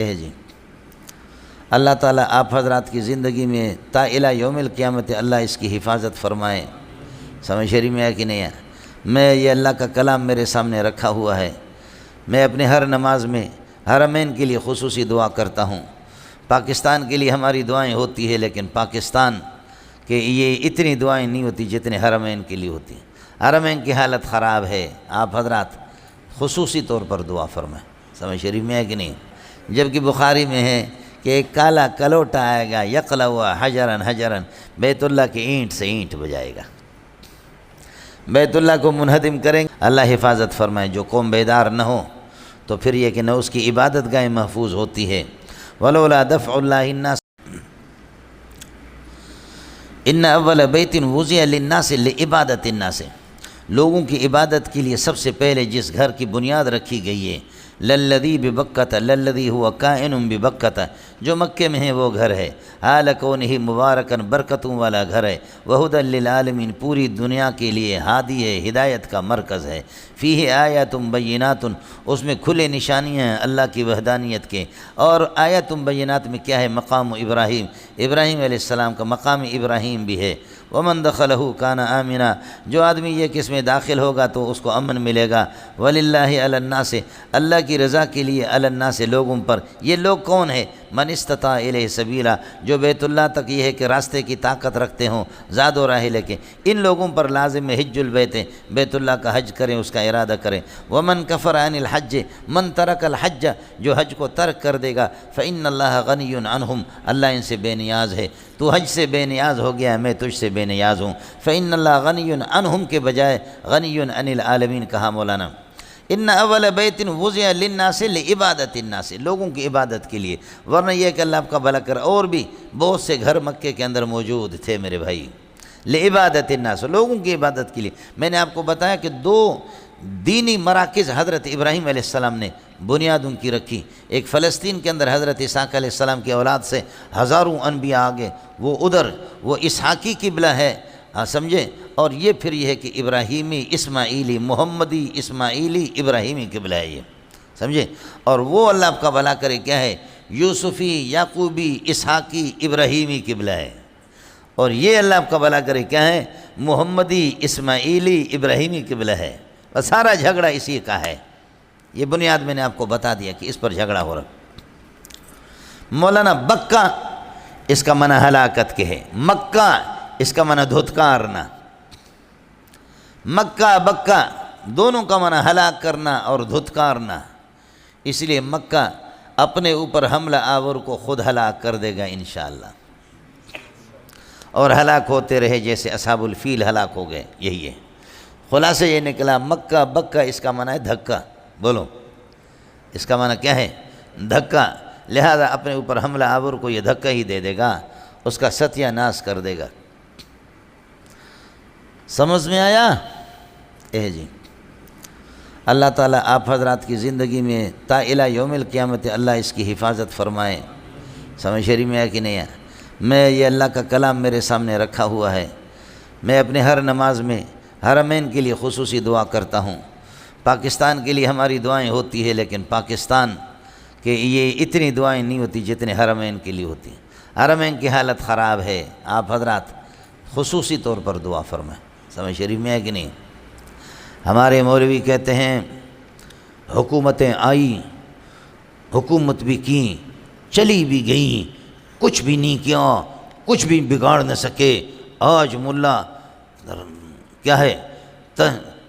جی اللہ تعالیٰ آپ حضرات کی زندگی میں تا الی یوم القیامت اللہ اس کی حفاظت فرمائے۔ سمجھ شریف میں ہے کہ نہیں ہے؟ میں یہ اللہ کا کلام میرے سامنے رکھا ہوا ہے، میں اپنے ہر نماز میں حرمین کے لیے خصوصی دعا کرتا ہوں۔ پاکستان کے لیے ہماری دعائیں ہوتی ہے، لیکن پاکستان کے یہ اتنی دعائیں نہیں ہوتی جتنے حرمین کے لیے ہوتی ہیں۔ حرمین کی حالت خراب ہے، آپ حضرات خصوصی طور پر دعا فرمائیں۔ سمجھ شریف میں ہے کہ نہیں؟ جبکہ بخاری میں ہے کہ ایک کالا کلوٹا آئے گا، یقلع حجرن حجرن، بیت اللہ کی اینٹ سے اینٹ بجائے گا، بیت اللہ کو منہدم کریں گے۔ اللہ حفاظت فرمائے۔ جو قوم بیدار نہ ہو تو پھر یہ کہ نہ اس کی عبادت گاہیں محفوظ ہوتی ہے۔ ولولا دفع اللہ الناس ان اول بیت وضع للناس لعبادت الناس، لوگوں کی عبادت کے لیے سب سے پہلے جس گھر کی بنیاد رکھی گئی ہے، للذی ببکۃ، للذی ہوا کائن ببکۃ، جو مکے میں ہے وہ گھر ہے، حال کونہ مبارکن، برکتوں والا گھر ہے، وہدی للعالمین، پوری دنیا کے لیے ہادی ہے، ہدایت کا مرکز ہے، فیہ آیات بینات، اس میں کھلے نشانیاں ہیں اللہ کی وحدانیت کے۔ اور آیات بینات میں کیا ہے؟ مقام ابراہیم، ابراہیم علیہ السلام کا مقام ابراہیم بھی ہے۔ ومن دخلہ کان آمنا، جو آدمی یہ قسم میں داخل ہوگا تو اس کو امن ملے گا۔ وللہ علی الناس، اللہ کی رضا کے لیے، علی الناس، لوگوں پر۔ یہ لوگ کون ہے؟ من استطاع الیہ سبیلا، جو بیت اللہ تک یہ ہے کہ راستے کی طاقت رکھتے ہوں، زاد و راہ لے کے، ان لوگوں پر لازم ہے حج البیت، بیت اللہ کا حج کریں، اس کا ارادہ کریں۔ ومن کفر عن الحج، من ترک الحج، جو حج کو ترک کر دے گا، فإن اللہ غنی عنہم، اللہ ان سے بے نیاز ہے۔ تو حج سے بے نیاز ہو گیا، میں تجھ سے بے نیاز ہوں۔ فإن اللہ غنی عنہم کے بجائے غنی عن العالمین کہا مولانا۔ ان اول بیت وضع للناس لعبادت الناس، لوگوں کی عبادت کے لیے، ورنہ یہ کہ اللہ آپ کا بھلا کرے، اور بھی بہت سے گھر مکے کے اندر موجود تھے میرے بھائی، لعبادت الناس، لوگوں کی عبادت کے لیے۔ میں نے آپ کو بتایا کہ 2 دینی مراکز حضرت ابراہیم علیہ السلام نے بنیاد ان کی رکھی۔ ایک فلسطین کے اندر حضرت اسحاق علیہ السلام کی اولاد سے ہزاروں انبیاء آگے، وہ ادھر وہ اسحاقی قبلہ ہے، سمجھے؟ اور یہ پھر یہ ہے کہ ابراہیمی اسماعیلی، محمدی اسماعیلی ابراہیمی قبلہ ہے یہ، سمجھے؟ اور وہ اللہ آپ کا بھلا کرے کیا ہے؟ یوسفی یعقوبی اسحاقی ابراہیمی قبلہ ہے۔ اور یہ اللہ آپ کا بھلا کرے کیا ہے؟ محمدی اسماعیلی ابراہیمی قبلہ ہے۔ اور سارا جھگڑا اسی کا ہے۔ یہ بنیاد میں نے آپ کو بتا دیا کہ اس پر جھگڑا ہو رہا۔ مولانا بکہ اس کا معنی ہلاکت کے ہے، مکہ اس کا معنی دھتکارنا۔ مکہ بکہ دونوں کا معنی ہلاک کرنا اور دھتکارنا، اس لیے مکہ اپنے اوپر حملہ آور کو خود ہلاک کر دے گا انشاءاللہ، اور ہلاک ہوتے رہے جیسے اصحاب الفیل ہلاک ہو گئے۔ یہی ہے خلاصہ، یہ نکلا مکہ بکہ اس کا معنی ہے دھکا۔ بولو اس کا معنی کیا ہے؟ دھکا۔ لہذا اپنے اوپر حملہ آور کو یہ دھکا ہی دے دے گا، اس کا ستیہ ناش کر دے گا۔ سمجھ میں آیا؟ جی اللہ تعالیٰ آپ حضرات کی زندگی میں تا الی یوم القیامت اللہ اس کی حفاظت فرمائے۔ سمجھ شریف میں ہے کہ نہیں ہے؟ میں یہ اللہ کا کلام میرے سامنے رکھا ہوا ہے، میں اپنے ہر نماز میں حرمین کے لیے خصوصی دعا کرتا ہوں۔ پاکستان کے لیے ہماری دعائیں ہوتی ہے، لیکن پاکستان کے یہ اتنی دعائیں نہیں ہوتی جتنے حرمین کے لیے ہوتی ہیں۔ حرمین کی حالت خراب ہے، آپ حضرات خصوصی طور پر دعا فرمائیں۔ سمجھ شریف میں ہے کہ نہیں؟ ہمارے مولوی کہتے ہیں حکومتیں آئیں، حکومت بھی کیں، چلی بھی گئیں، کچھ بھی نہیں کیا، کچھ بھی بگاڑ نہ سکے۔ آج ملا کیا ہے؟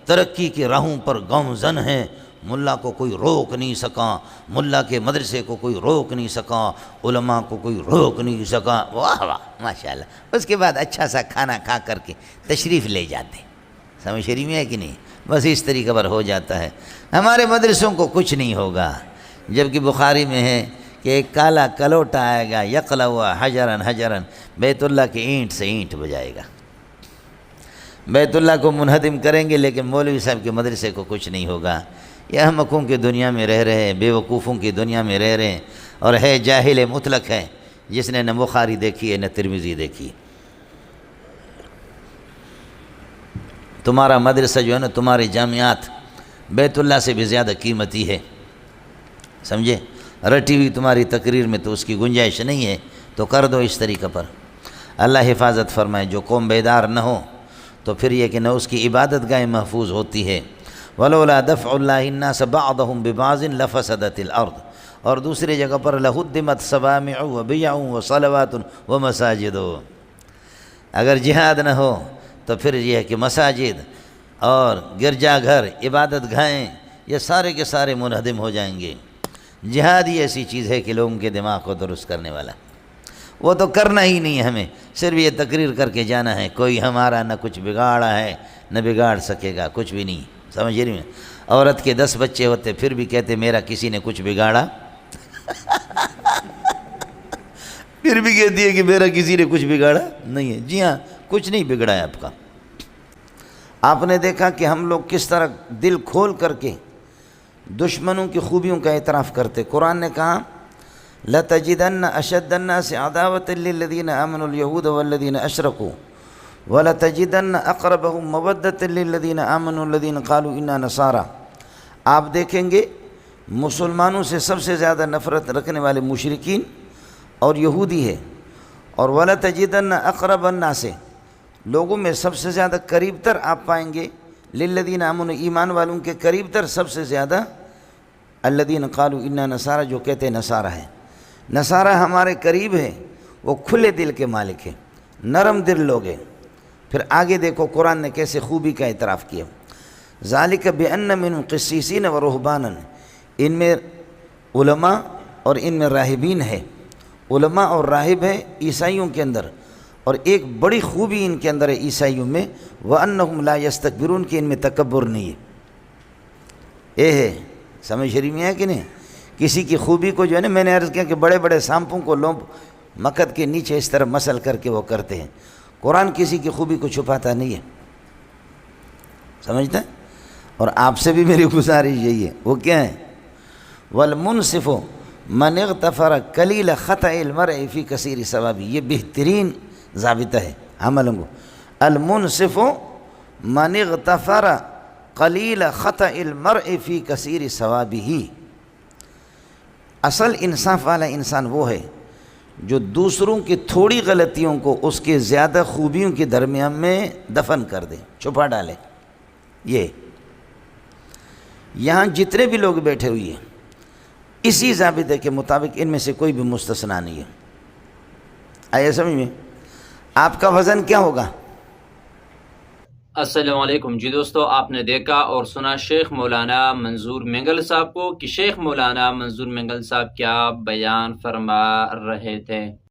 ترقی کے راہوں پر گامزن ہے، ملا کو کوئی روک نہیں سکا، ملا کے مدرسے کو کوئی روک نہیں سکا، علماء کو کوئی روک نہیں سکا۔ واہ واہ ماشاءاللہ۔ اس کے بعد اچھا سا کھانا کھا کر کے تشریف لے جاتے۔ سمجھ شریف میں ہے کہ نہیں؟ بس اس طریقے پر ہو جاتا ہے۔ ہمارے مدرسوں کو کچھ نہیں ہوگا، جبکہ بخاری میں ہے کہ ایک کالا کلوٹا آئے گا، یقلع حجرن حجرن، بیت اللہ کی اینٹ سے اینٹ بجائے گا، بیت اللہ کو منہدم کریں گے، لیکن مولوی صاحب کے مدرسے کو کچھ نہیں ہوگا۔ یہ احمقوں کی دنیا میں رہ رہے ہیں، بے وقوفوں کی دنیا میں رہ رہے ہیں، اور ہے جاہل مطلق ہے، جس نے نہ بخاری دیکھی ہے نہ ترمذی دیکھی۔ تمہارا مدرسہ جو ہے نا، تمہارے جامعات بیت اللہ سے بھی زیادہ قیمتی ہے، سمجھے؟ رٹی ہوئی تمہاری تقریر میں تو اس کی گنجائش نہیں ہے، تو کر دو اس طریقے پر۔ اللہ حفاظت فرمائے، جو قوم بیدار نہ ہو تو پھر یہ کہ نہ اس کی عبادت گاہیں محفوظ ہوتی ہے۔ وَلَوْلَا دَفْعُ اللَّهِ النَّاسَ بَعْضَهُمْ بِبَعْضٍ لَفَسَدَتِ الْأَرْضُ، اور دوسری جگہ پر لَهُدِّمَتْ صَوَامِعُ وَبِيَعٌ وَصَلَوَاتٌ وَمَسَاجِدُ، اگر جہاد نہ ہو تو پھر یہ ہے کہ مساجد اور گرجا گھر، عبادت گاہیں، یہ سارے کے سارے منہدم ہو جائیں گے۔ جہاد ہی ایسی چیز ہے کہ لوگوں کے دماغ کو درست کرنے والا، وہ تو کرنا ہی نہیں ہے، ہمیں صرف یہ تقریر کر کے جانا ہے، کوئی ہمارا نہ کچھ بگاڑا ہے نہ بگاڑ سکے گا، کچھ بھی نہیں، سمجھ رہی ہیں؟ عورت کے 10 بچے ہوتے پھر بھی کہتے میرا کسی نے کچھ بگاڑا پھر بھی کہتی ہے کہ میرا کسی نے کچھ بگاڑا نہیں ہے۔ جی ہاں، کچھ نہیں بگڑا ہے آپ کا۔ آپ نے دیکھا کہ ہم لوگ کس طرح دل کھول کر کے دشمنوں کی خوبیوں کا اعتراف کرتے۔ قرآن نے کہا لَتَجِدَنَّ أَشَدَّ النَّاسِ عَدَاوَةً لِلَّذِينَ آمَنُوا الْيَهُودَ وَالَّذِينَ أَشْرَكُوا وَلَتَجِدَنَّ أَقْرَبَهُمْ مَوَدَّةً لِلَّذِينَ آمَنُوا الَّذِينَ قَالُوا إِنَّا نَصَارَىٰ، آپ دیکھیں گے مسلمانوں سے سب سے زیادہ نفرت رکھنے والے مشرکین اور یہودی ہے، اور وَلَتَجِدَنَّ أَقْرَبَ النَّاسِ، لوگوں میں سب سے زیادہ قریب تر آپ پائیں گے لِلَّذِينَ آمَنُوا، ایمان والوں کے قریب تر سب سے زیادہ الَّذِينَ قَالُوا إِنَّا نَصَارَىٰ، جو کہتے ہیں نصارہ ہے۔ نصارہ ہمارے قریب ہے، وہ کھلے دل کے مالک ہیں، نرم دل لوگ ہیں۔ پھر آگے دیکھو قرآن نے کیسے خوبی کا اعتراف کیا، ذَلِكَ بِأَنَّ مِنْهُمْ قِسِّيسِينَ وَرُهْبَانًا، ان میں علماء اور ان میں راہبین ہے، علماء اور راہب ہے عیسائیوں کے اندر، اور ایک بڑی خوبی ان کے اندر ہے عیسائیوں میں، وَأَنَّهُمْ لَا يَسْتَكْبِرُونَ، کہ ان میں تکبر نہیں ہے۔ اے ہے، سمجھ رہی میں ہے کہ نہیں؟ کسی کی خوبی کو جو ہے نا، میں نے عرض کیا کہ بڑے بڑے سانپوں کو لوگ مکد کے نیچے اس طرح مسل کر کے وہ کرتے ہیں، قرآن کسی کی خوبی کو چھپاتا نہیں ہے، سمجھتا ہے؟ اور آپ سے بھی میری گزارش یہی ہے، وہ کیا ہے؟ وَالْمُنْصِفُ مَنِ اغْتَفَرَ قَلِيلَ خَطَئِ الْمَرْءِ فِي كَثِيرِ ثَوَابِهِ، یہ بہترین ضابطہ ہے عملوں کو۔ المنصف من اغتفر قلیل خطأ المرء فی کثیر ثوابہ، اصل انصاف والا انسان وہ ہے جو دوسروں کی تھوڑی غلطیوں کو اس کے زیادہ خوبیوں کے درمیان میں دفن کر دے، چھپا ڈالے۔ یہ یہاں جتنے بھی لوگ بیٹھے ہوئے ہیں اسی ضابطے کے مطابق ان میں سے کوئی بھی مستثنا نہیں ہے۔ آئیے سمجھ میں؟ آپ کا وزن کیا ہوگا؟ السلام علیکم جی دوستو، آپ نے دیکھا اور سنا شیخ مولانا منظور مینگل صاحب کو کہ شیخ مولانا منظور مینگل صاحب کیا بیان فرما رہے تھے۔